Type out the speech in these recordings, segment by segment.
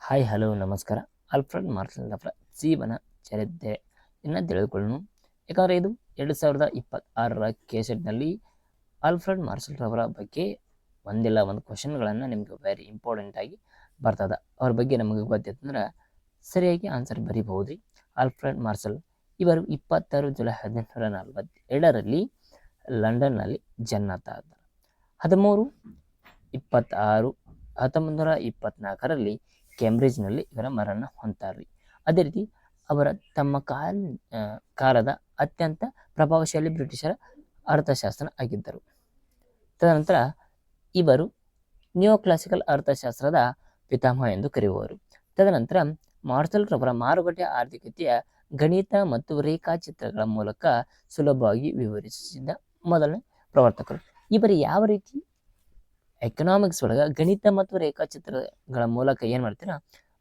Hi hello ನಮಸ್ಕಾರ. Alfred marshal ಅವರ ಜೀವನ ಚರಿತ್ರೆಯನ್ನು ತಿಳಿದುಕೊಳ್ಳೋಣ. ಯಾಕಂದರೆ ಇದು 2026ರ ಕೆಸೆಟ್ನಲ್ಲಿ ಆಲ್ಫ್ರೆಡ್ ಮಾರ್ಷಲ್ ಅವರ ಬಗ್ಗೆ ಒಂದಿಲ್ಲ ಒಂದು ಕ್ವಶನ್ಗಳನ್ನು ನಿಮಗೆ ವೆರಿ ಇಂಪಾರ್ಟೆಂಟ್ ಆಗಿ ಬರ್ತದೆ. ಅವ್ರ ಬಗ್ಗೆ ನಮಗೆ ಗೊತ್ತಿತ್ತಂದ್ರೆ ಸರಿಯಾಗಿ ಆನ್ಸರ್ ಬರೀಬಹುದು. ಆಲ್ಫ್ರೆಡ್ ಮಾರ್ಷಲ್ ಇವರು 26 ಜುಲೈ 1842ರಲ್ಲಿ ಲಂಡನ್ನಲ್ಲಿ ಜನ್ಮ ತಾಳಿದರು. 1924ರಲ್ಲಿ ಕೇಂಬ್ರಿಡ್ಜ್ನಲ್ಲಿ ಇವರ ಮರಣ ಹೊಂದ್ತಾರೆ. ಅದೇ ರೀತಿ ಅವರ ತಮ್ಮ ಕಾಲದ ಅತ್ಯಂತ ಪ್ರಭಾವಶಾಲಿ ಬ್ರಿಟಿಷರ ಅರ್ಥಶಾಸ್ತ್ರ ಆಗಿದ್ದರು. ತದನಂತರ ಇವರು ನ್ಯೂ ಕ್ಲಾಸಿಕಲ್ ಅರ್ಥಶಾಸ್ತ್ರದ ಪಿತಾಮಹ ಎಂದು ಕರೆಯುವರು. ತದನಂತರ ಮಾರ್ಷಲ್ ರವರ ಮಾರುಕಟ್ಟೆ ಆರ್ಥಿಕತೆಯ ಗಣಿತ ಮತ್ತು ರೇಖಾಚಿತ್ರಗಳ ಮೂಲಕ ಸುಲಭವಾಗಿ ವಿವರಿಸಿದ ಮೊದಲನೇ ಪ್ರವರ್ತಕರು. ಇವರು ಯಾವ ರೀತಿ ಎಕನಾಮಿಕ್ಸ್ ಒಳಗೆ ಗಣಿತ ಮತ್ತು ರೇಖಾಚಿತ್ರಗಳ ಮೂಲಕ ಏನು ಮಾಡ್ತೀರಾ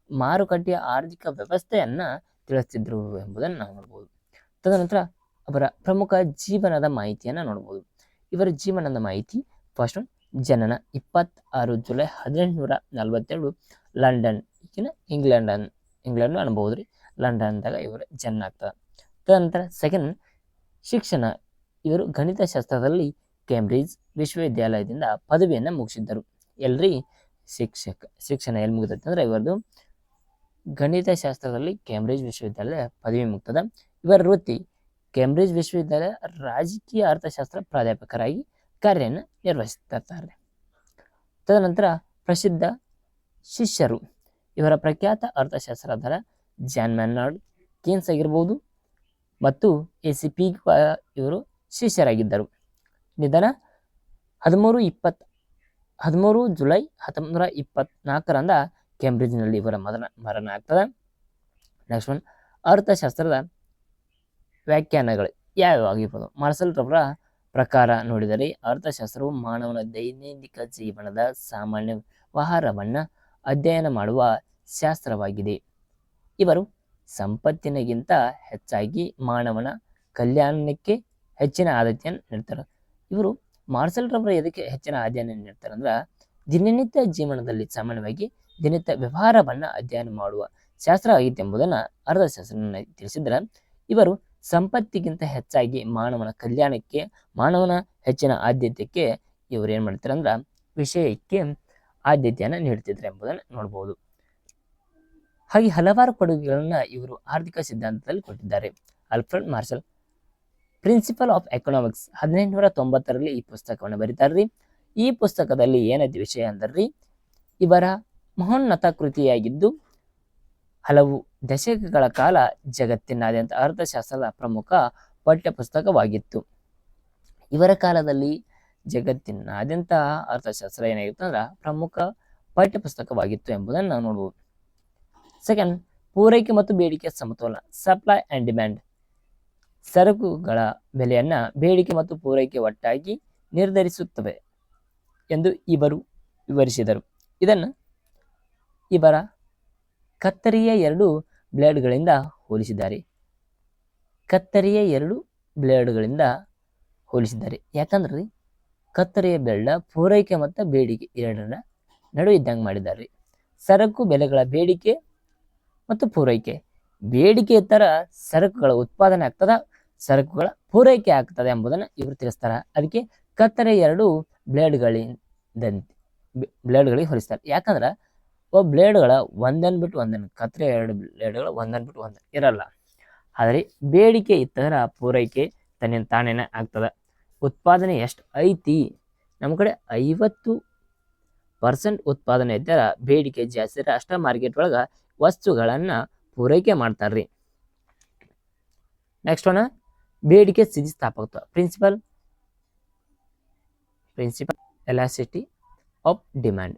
ಮಾರುಕಟ್ಟೆಯ ಆರ್ಥಿಕ ವ್ಯವಸ್ಥೆಯನ್ನು ತಿಳಿಸ್ತಿದ್ರು ಎಂಬುದನ್ನು ನಾವು ನೋಡ್ಬೋದು. ತದನಂತರ ಅವರ ಪ್ರಮುಖ ಜೀವನದ ಮಾಹಿತಿಯನ್ನು ನೋಡ್ಬೋದು. ಇವರ ಜೀವನದ ಮಾಹಿತಿ ಫಸ್ಟ್ ಜನನ 26 ಜುಲೈ 1842 ಲಂಡನ್, ಈಗಿನ ಇಂಗ್ಲೆಂಡ್ ಅನ್ಬೋದು ರೀ. ಲಂಡನ್ದಾಗ ಇವರ ಜನ್ಮ ಆಗ್ತದೆ. ತದನಂತರ ಸೆಕೆಂಡ್ ಶಿಕ್ಷಣ, ಇವರು ಗಣಿತಶಾಸ್ತ್ರದಲ್ಲಿ ಕೇಂಬ್ರಿಡ್ಜ್ ವಿಶ್ವವಿದ್ಯಾಲಯದಿಂದ ಪದವಿಯನ್ನು ಮುಗಿಸಿದ್ದರು. ಎಲ್ರಿ ಶಿಕ್ಷಣ ಎಲ್ಲಿ ಮುಗಿದೈತೆ ಅಂದರೆ ಇವರದು ಗಣಿತಶಾಸ್ತ್ರದಲ್ಲಿ ಕೇಂಬ್ರಿಡ್ಜ್ ವಿಶ್ವವಿದ್ಯಾಲಯ ಪದವಿ ಮುಗ್ತದ. ಇವರ ವೃತ್ತಿ ಕೇಂಬ್ರಿಡ್ಜ್ ವಿಶ್ವವಿದ್ಯಾಲಯ ರಾಜಕೀಯ ಅರ್ಥಶಾಸ್ತ್ರ ಪ್ರಾಧ್ಯಾಪಕರಾಗಿ ಕಾರ್ಯವನ್ನು ನಿರ್ವಹಿಸುತ್ತಾರೆ. ತದನಂತರ ಪ್ರಸಿದ್ಧ ಶಿಷ್ಯರು, ಇವರ ಪ್ರಖ್ಯಾತ ಅರ್ಥಶಾಸ್ತ್ರಜ್ಞರ ಜಾನ್ ಮ್ಯಾನಾರ್ಡ್ ಕೀನ್ಸ್ ಆಗಿರ್ಬೋದು ಮತ್ತು ACP ಇವರು ಶಿಷ್ಯರಾಗಿದ್ದರು. ನಿಧನ 13 ಜುಲೈ 1924ರಂದ ಕೇಂಬ್ರಿಡ್ಜ್ನಲ್ಲಿ ಇವರ ಮರಣ ಆಗ್ತದೆ. ನೆಕ್ಸ್ಟ್ ಒನ್, ಅರ್ಥಶಾಸ್ತ್ರದ ವ್ಯಾಖ್ಯಾನಗಳು ಯಾವ್ಯಾವ ಆಗಿರ್ಬೋದು. ಮಾರ್ಷಲ್ ರವರ ಪ್ರಕಾರ ನೋಡಿದರೆ ಅರ್ಥಶಾಸ್ತ್ರವು ಮಾನವನ ದೈನಂದಿನ ಜೀವನದ ಸಾಮಾನ್ಯ ವ್ಯವಹಾರವನ್ನು ಅಧ್ಯಯನ ಮಾಡುವ ಶಾಸ್ತ್ರವಾಗಿದೆ. ಇವರು ಸಂಪತ್ತಿನಗಿಂತ ಹೆಚ್ಚಾಗಿ ಮಾನವನ ಕಲ್ಯಾಣಕ್ಕೆ ಹೆಚ್ಚಿನ ಆದ್ಯತೆಯನ್ನು ನೀಡ್ತಾರೆ. ಇವರು ಮಾರ್ಷಲ್ ರವರು ಎದಕ್ಕೆ ಹೆಚ್ಚಿನ ಆದ್ಯತೆಯನ್ನು ನೀಡ್ತಾರೆ ಅಂದ್ರೆ ದಿನನಿತ್ಯ ಜೀವನದಲ್ಲಿ ಸಾಮಾನ್ಯವಾಗಿ ದಿನನಿತ್ಯ ವ್ಯವಹಾರವನ್ನು ಅಧ್ಯಯನ ಮಾಡುವ ಶಾಸ್ತ್ರ ಆಗಿತ್ತು ಎಂಬುದನ್ನು ಅರ್ಥಶಾಸ್ತ್ರ ತಿಳಿಸಿದ್ರೆ, ಇವರು ಸಂಪತ್ತಿಗಿಂತ ಹೆಚ್ಚಾಗಿ ಮಾನವನ ಕಲ್ಯಾಣಕ್ಕೆ, ಮಾನವನ ಹೆಚ್ಚಿನ ಆದ್ಯತೆಗೆ ಇವರು ಏನು ಮಾಡ್ತಾರೆ ಅಂದ್ರೆ ವಿಷಯಕ್ಕೆ ಆದ್ಯತೆಯನ್ನು ನೀಡ್ತಿದ್ರು ಎಂಬುದನ್ನು ನೋಡ್ಬೋದು. ಹಾಗೆ ಹಲವಾರು ಕೊಡುಗೆಗಳನ್ನು ಇವರು ಆರ್ಥಿಕ ಸಿದ್ಧಾಂತದಲ್ಲಿ ಕೊಟ್ಟಿದ್ದಾರೆ. Alfred Marshall principle of economics 1890ರಲ್ಲಿ ಈ ಪುಸ್ತಕವನ್ನು ಬರೀತಾರ್ರಿ. ಈ ಪುಸ್ತಕದಲ್ಲಿ ಏನೈತಿ ವಿಷಯ ಅಂದ್ರಿ, ಇವರ ಮಹೋನ್ನತ ಕೃತಿಯಾಗಿದ್ದು ಹಲವು ದಶಕಗಳ ಕಾಲ ಜಗತ್ತಿನಾದ್ಯಂತ ಅರ್ಥಶಾಸ್ತ್ರದ ಪ್ರಮುಖ ಪಠ್ಯ ಪುಸ್ತಕವಾಗಿತ್ತು. ಇವರ ಕಾಲದಲ್ಲಿ ಜಗತ್ತಿನಾದ್ಯಂತ ಅರ್ಥಶಾಸ್ತ್ರ ಏನಾಗಿತ್ತು ಅಂದ್ರೆ ಪ್ರಮುಖ ಪಠ್ಯ ಪುಸ್ತಕವಾಗಿತ್ತು ಎಂಬುದನ್ನು ನಾವು ನೋಡ್ಬೋದು. ಸೆಕೆಂಡ್, ಪೂರೈಕೆ ಮತ್ತು ಬೇಡಿಕೆ ಸಮತೋಲನ, ಸಪ್ಲೈ ಆ್ಯಂಡ್ ಡಿಮ್ಯಾಂಡ್. ಸರಕುಗಳ ಬೆಲೆಯನ್ನು ಬೇಡಿಕೆ ಮತ್ತು ಪೂರೈಕೆ ಒಟ್ಟಾಗಿ ನಿರ್ಧರಿಸುತ್ತವೆ ಎಂದು ಇವರು ವಿವರಿಸಿದರು. ಇದನ್ನು ಇವರ ಕತ್ತರಿಯ 2 ಬ್ಲೇಡ್ಗಳಿಂದ ಹೋಲಿಸಿದ್ದಾರೆ. ಯಾಕಂದ್ರೆ ಕತ್ತರಿಯ ಬ್ಲೇಡ್ ಪೂರೈಕೆ ಮತ್ತು ಬೇಡಿಕೆ ಎರಡರ ನಡುವೆ ಇದ್ದಂಗೆ ಮಾಡಿದ್ದಾರೆ. ಸರಕು ಬೆಲೆಗಳ ಬೇಡಿಕೆ ಮತ್ತು ಪೂರೈಕೆ, ಬೇಡಿಕೆ ಇದ್ದರೆ ಸರಕುಗಳ ಉತ್ಪಾದನೆ ಆಗ್ತದ, ಸರಕುಗಳ ಪೂರೈಕೆ ಆಗ್ತದೆ ಎಂಬುದನ್ನು ಇವರು ತಿಳಿಸ್ತಾರೆ. ಅದಕ್ಕೆ ಕತ್ತರಿಯ 2 ಬ್ಲೇಡ್ಗಳಿಗೆ ಹೋಲಿಸ್ತಾರೆ. ಯಾಕಂದ್ರೆ ಬ್ಲೇಡ್ಗಳ ಒಂದನ್ನು ಬಿಟ್ಟು ಒಂದನ್ನು, ಕತ್ತರಿಯ 2 ಬ್ಲೇಡ್ಗಳು ಒಂದನ್ನು ಬಿಟ್ಟು ಒಂದನ್ನು ಇರಲ್ಲ. ಆದರೆ ಬೇಡಿಕೆ ಇತ್ತಂದ್ರೆ ಪೂರೈಕೆ ತಾನೇನೆ ಆಗ್ತದೆ. ಉತ್ಪಾದನೆ ಎಷ್ಟು ಐತಿ, ನಮ್ಮ ಕಡೆ 50% ಉತ್ಪಾದನೆ ಇದ್ದರೆ ಬೇಡಿಕೆ ಜಾಸ್ತಿ ಇದ್ರೆ ಅಷ್ಟ ಮಾರ್ಕೆಟ್ ಒಳಗೆ ವಸ್ತುಗಳನ್ನು ಪೂರೈಕೆ ಮಾಡ್ತಾರ್ರಿ. ನೆಕ್ಸ್ಟ್ ಒನ್, ಬೇಡಿಕೆ ಸ್ಥಿತಿಸ್ಥಾಪಕತ್ವ, ಪ್ರಿನ್ಸಿಪಲ್ ಎಲಾಸ್ಟಿಸಿಟಿ ಆಫ್ ಡಿಮ್ಯಾಂಡ್.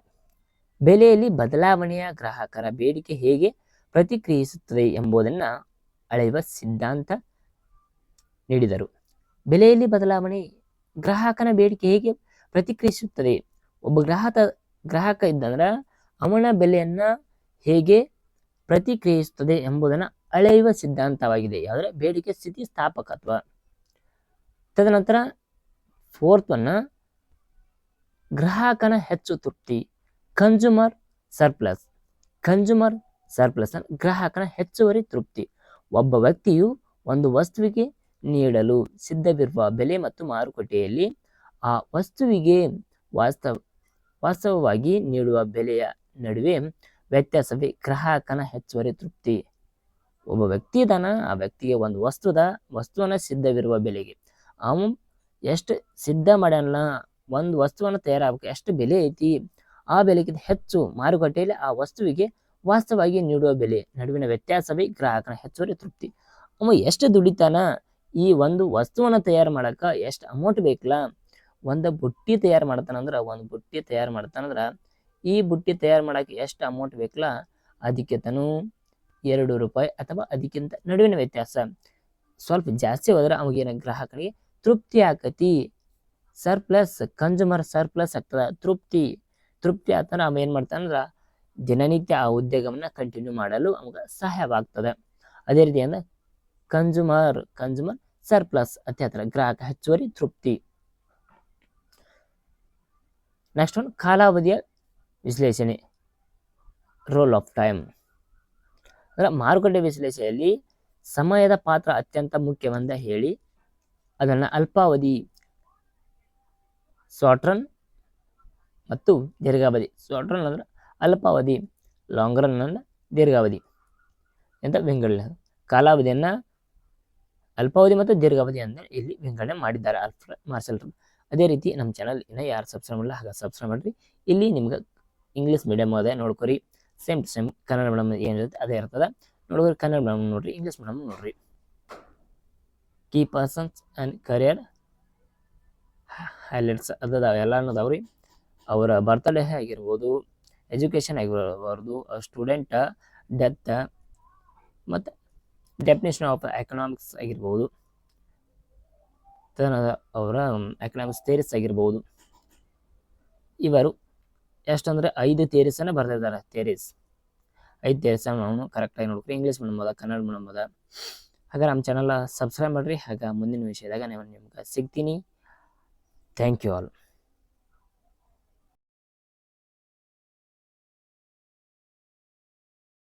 ಬೆಲೆಯಲ್ಲಿ ಬದಲಾವಣೆಯ ಗ್ರಾಹಕರ ಬೇಡಿಕೆ ಹೇಗೆ ಪ್ರತಿಕ್ರಿಯಿಸುತ್ತದೆ ಎಂಬುದನ್ನು ಅಳೆಯುವ ಸಿದ್ಧಾಂತ ನೀಡಿದರು. ಬೆಲೆಯಲ್ಲಿ ಬದಲಾವಣೆ ಗ್ರಾಹಕನ ಬೇಡಿಕೆ ಹೇಗೆ ಪ್ರತಿಕ್ರಿಯಿಸುತ್ತದೆ, ಒಬ್ಬ ಗ್ರಾಹಕ ಇದ್ದಂದ್ರೆ ಅವನ ಬೆಲೆಯನ್ನು ಹೇಗೆ ಪ್ರತಿಕ್ರಿಯಿಸುತ್ತದೆ ಎಂಬುದನ್ನು ಅಳೆಯುವ ಸಿದ್ಧಾಂತವಾಗಿದೆ. ಯಾವುದ್ರೆ ಬೇಡಿಕೆ ಸ್ಥಿತಿಸ್ಥಾಪಕತ್ವ. ತದನಂತರ ಫೋರ್ತ್ ಒನ್, ಗ್ರಾಹಕನ ಹೆಚ್ಚು ತೃಪ್ತಿ, ಕನ್ಸ್ಯೂಮರ್ ಸರ್ಪ್ಲಸ್. ಕನ್ಸ್ಯೂಮರ್ ಸರ್ಪ್ಲಸ್ ಗ್ರಾಹಕನ ಹೆಚ್ಚುವರಿ ತೃಪ್ತಿ. ಒಬ್ಬ ವ್ಯಕ್ತಿಯು ಒಂದು ವಸ್ತುವಿಗೆ ನೀಡಲು ಸಿದ್ಧವಿರುವ ಬೆಲೆ ಮತ್ತು ಮಾರುಕಟ್ಟೆಯಲ್ಲಿ ಆ ವಸ್ತುವಿಗೆ ವಾಸ್ತವವಾಗಿ ನೀಡುವ ಬೆಲೆಯ ನಡುವೆ ವ್ಯತ್ಯಾಸವೇ ಗ್ರಾಹಕನ ಹೆಚ್ಚುವರಿ ತೃಪ್ತಿ. ಒಬ್ಬ ವ್ಯಕ್ತಿ ಇದಾನ, ಆ ವ್ಯಕ್ತಿಗೆ ಒಂದು ವಸ್ತುವನ್ನ ಸಿದ್ಧವಿರುವ ಬೆಲೆಗೆ ಅವನು ಎಷ್ಟು ಸಿದ್ಧ ಮಾಡ್ಯಾನ, ಒಂದು ವಸ್ತುವನ್ನು ತಯಾರಾಗಬೇಕು ಎಷ್ಟು ಬೆಲೆ ಐತಿ, ಆ ಬೆಲೆಗಿಂತ ಹೆಚ್ಚು ಮಾರುಕಟ್ಟೆಯಲ್ಲಿ ಆ ವಸ್ತುವಿಗೆ ವಾಸ್ತವವಾಗಿ ನೀಡುವ ಬೆಲೆ ನಡುವಿನ ವ್ಯತ್ಯಾಸವೇ ಗ್ರಾಹಕನ ಹೆಚ್ಚುವರಿ ತೃಪ್ತಿ. ಅವ ಎಷ್ಟು ದುಡಿತಾನ, ಈ ಒಂದು ವಸ್ತುವನ್ನು ತಯಾರು ಮಾಡಕ ಎಷ್ಟು ಅಮೌಂಟ್ ಬೇಕಲ್ಲ, ಒಂದು ಬುಟ್ಟಿ ತಯಾರು ಮಾಡ್ತಾನಂದ್ರ ಈ ಬುಟ್ಟಿ ತಯಾರು ಮಾಡಕ್ಕೆ ಎಷ್ಟು ಅಮೌಂಟ್ ಬೇಕಲ್ಲ, ಅದಕ್ಕೆ ತನು ₹2 ಅಥವಾ ಅದಕ್ಕಿಂತ ನಡುವಿನ ವ್ಯತ್ಯಾಸ ಸ್ವಲ್ಪ ಜಾಸ್ತಿ ಹೋದ್ರೆ ಅವಾಗೇನ ಗ್ರಾಹಕನಿಗೆ ತೃಪ್ತಿ ಆಕತಿ. ಸರ್ಪ್ಲಸ್ ಕನ್ಸ್ಯೂಮರ್ ಸರ್ಪ್ಲಸ್ ಆಗ್ತದ, ತೃಪ್ತಿ ಆತನ ಅವ ಏನ್ ಮಾಡ್ತಾನಂದ್ರ ದಿನನಿತ್ಯ ಆ ಉದ್ಯೋಗವನ್ನ ಕಂಟಿನ್ಯೂ ಮಾಡಲು ಅವಾಗ ಸಹಾಯವಾಗ್ತದೆ. ಅದೇ ರೀತಿ ಅಂದ್ರೆ ಕನ್ಸ್ಯೂಮರ್ ಸರ್ಪ್ಲಸ್ ಅತ್ಯಂತ ಗ್ರಾಹಕ ಹೆಚ್ಚುವರಿ ತೃಪ್ತಿ. ನೆಕ್ಸ್ಟ್ ಒಂದು ಕಾಲಾವಧಿಯ ವಿಶ್ಲೇಷಣೆ, ರೋಲ್ ಆಫ್ ಟೈಮ್. ಅಂದ್ರೆ ಮಾರುಕಟ್ಟೆ ವಿಶ್ಲೇಷಣೆಯಲ್ಲಿ ಸಮಯದ ಪಾತ್ರ ಅತ್ಯಂತ ಮುಖ್ಯವೆಂದ ಹೇಳಿ ಅದನ್ನ ಅಲ್ಪಾವಧಿ ಶಾರ್ಟ್ ರನ್ ಮತ್ತು ದೀರ್ಘಾವಧಿ. ಶಾರ್ಟ್ ರನ್ ಅಂದ್ರೆ ಅಲ್ಪಾವಧಿ, ಲಾಂಗ್ ರನ್ ಅಂದ್ರೆ ದೀರ್ಘಾವಧಿ ಅಂತ ವಿಂಗಡಣೆ. ಕಾಲಾವಧಿಯನ್ನ ಅಲ್ಪಾವಧಿ ಮತ್ತು ದೀರ್ಘಾವಧಿ ಅಂದರೆ ಇಲ್ಲಿ ವಿಂಗಡಣೆ ಮಾಡಿದ್ದಾರೆ ಆಲ್ಫ್ರೆಡ್ ಮಾರ್ಷಲ್. ಅದೇ ರೀತಿ ನಮ್ಮ ಚಾನಲ್ ಇನ್ನು ಯಾರು ಸಬ್ಸ್ಕ್ರೈಬ್ ಮಾಡಿಲ್ಲ ಹಾಗೆ ಸಬ್ಸ್ಕ್ರೈಬ್ ಮಾಡಿರಿ. ಇಲ್ಲಿ ನಿಮ್ಗೆ ಇಂಗ್ಲೀಷ್ ಮೀಡಿಯಮ್ ಅದೇ ನೋಡ್ಕೊರಿ, same to same Kannada medium ಏನಿರುತ್ತೆ ಅದೇ ಇರ್ತದೆ ನೋಡ್ಕೊರಿ. ಕನ್ನಡ ಮೀಡಿಯಮ್ ನೋಡ್ರಿ, ಇಂಗ್ಲೀಷ್ ಮೀಡಿಯಮ್ ನೋಡ್ರಿ. Key persons and career highlights ಅದಾವ ಎಲ್ಲ ಅನ್ನೋದವ್ರಿ. ಅವರ ಬರ್ತ್ಡೇ ಆಗಿರ್ಬೋದು, ಎಜುಕೇಷನ್ ಆಗಿರ್ಬಾರ್ದು, ಸ್ಟೂಡೆಂಟ್ ಡೆತ್ ಮತ್ತು ಡೆಫಿನೇಷನ್ ಆಫ್ ಎಕನಾಮಿಕ್ಸ್ ಆಗಿರ್ಬೋದು, ಅವರ ಎಕನಾಮಿಕ್ಸ್ ಥಿಯರೀಸ್ ಆಗಿರ್ಬೋದು. ಇವರು ಎಷ್ಟಂದರೆ 5 ಥಿಯರೀಸನ್ನು ಬರೆದಿದ್ದಾರೆ. 5 ಥಿಯರೀಸನ್ನು ನಾವು ಕರೆಕ್ಟಾಗಿ ನೋಡ್ಕೊರಿ. ಇಂಗ್ಲೀಷ್ ಮೀಡಿಯಮ್ ಅದ, ಕನ್ನಡ ಮೀಡಿಯಮ್ ಅದ. ಹಾಗೆ ನಮ್ಮ ಚಾನಲ್ ಸಬ್ಸ್ಕ್ರೈಬ್ ಮಾಡಿರಿ. ಹಾಗೆ ಮುಂದಿನ ವಿಷಯದಾಗ ನಾನು ನಿಮ್ಗೆ ಸಿಗ್ತೀನಿ. Thank you all.